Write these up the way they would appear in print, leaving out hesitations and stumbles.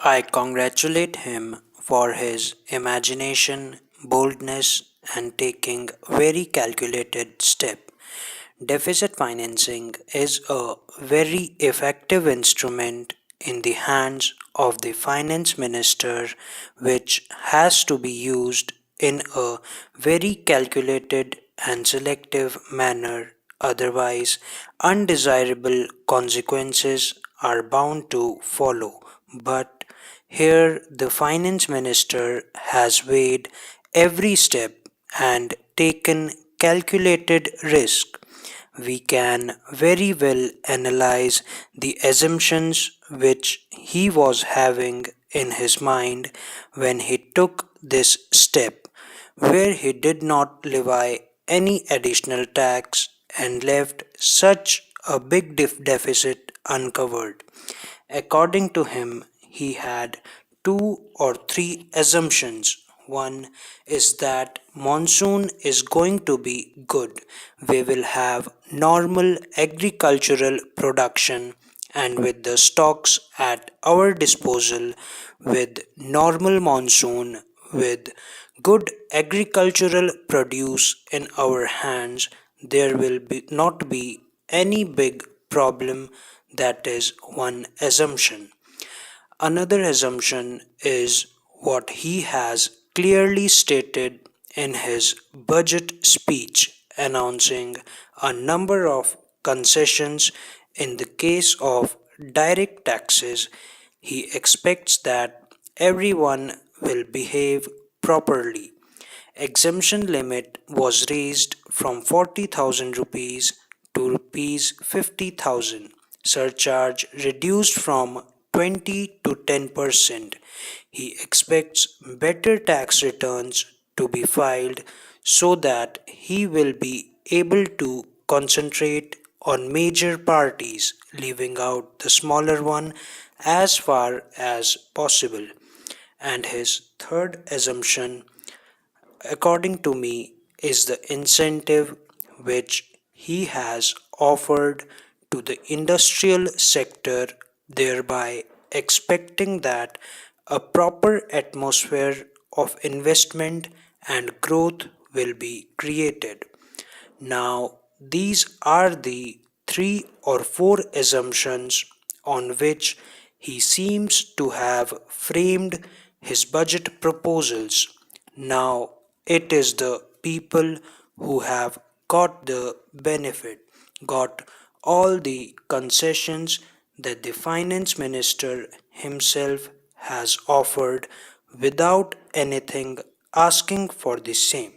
I congratulate him for his imagination, boldness, and taking very calculated step. Deficit financing is a very effective instrument in the hands of the finance minister, which has to be used in a very calculated and selective manner. Otherwise, undesirable consequences are bound to follow. But here, the finance minister has weighed every step and taken calculated risk. We can very well analyze the assumptions which he was having in his mind when he took this step, where he did not levy any additional tax and left such a big deficit uncovered. According to him, he had two or three assumptions. One is that monsoon is going to be good. We will have normal agricultural production, and with the stocks at our disposal, with normal monsoon, with good agricultural produce in our hands, there will not be any big problem. That is one assumption. Another assumption is what he has clearly stated in his budget speech, announcing a number of concessions in the case of direct taxes. He expects that everyone will behave properly. Exemption limit was raised from 40,000 rupees to rupees 50,000. Surcharge reduced from 20 to 10%. He expects better tax returns to be filed so that he will be able to concentrate on major parties, leaving out the smaller one as far as possible. And his third assumption, according to me, is the incentive which he has offered to the industrial sector, thereby expecting that a proper atmosphere of investment and growth will be created. Now, these are the three or four assumptions on which he seems to have framed his budget proposals. Now, it is the people who have got the benefit, got all the concessions that the finance minister himself has offered without anything asking for the same.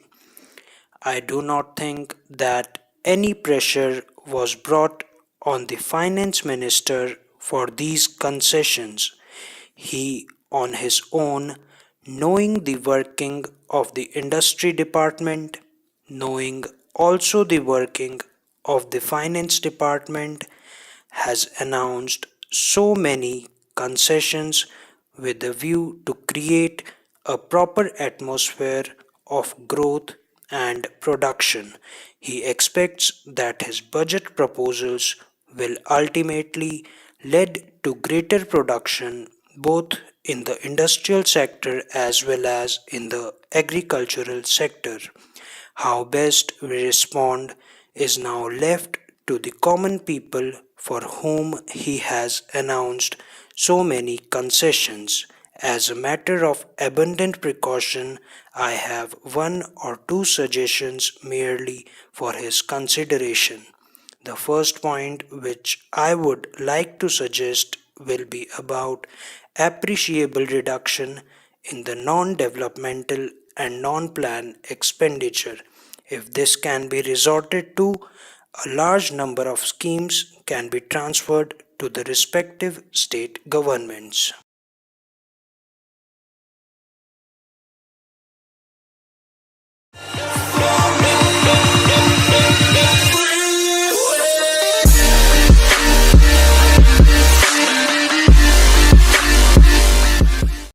I do not think that any pressure was brought on the finance minister for these concessions. He, on his own, knowing the working of the industry department, knowing also the working of the finance department, has announced so many concessions with a view to create a proper atmosphere of growth and production. He expects that his budget proposals will ultimately lead to greater production both in the industrial sector as well as in the agricultural sector. How best we respond is now left to the common people for whom he has announced so many concessions. As a matter of abundant precaution, I have one or two suggestions merely for his consideration. The first point which I would like to suggest will be about appreciable reduction in the non-developmental and non-plan expenditure. If this can be resorted to, a large number of schemes can be transferred to the respective state governments.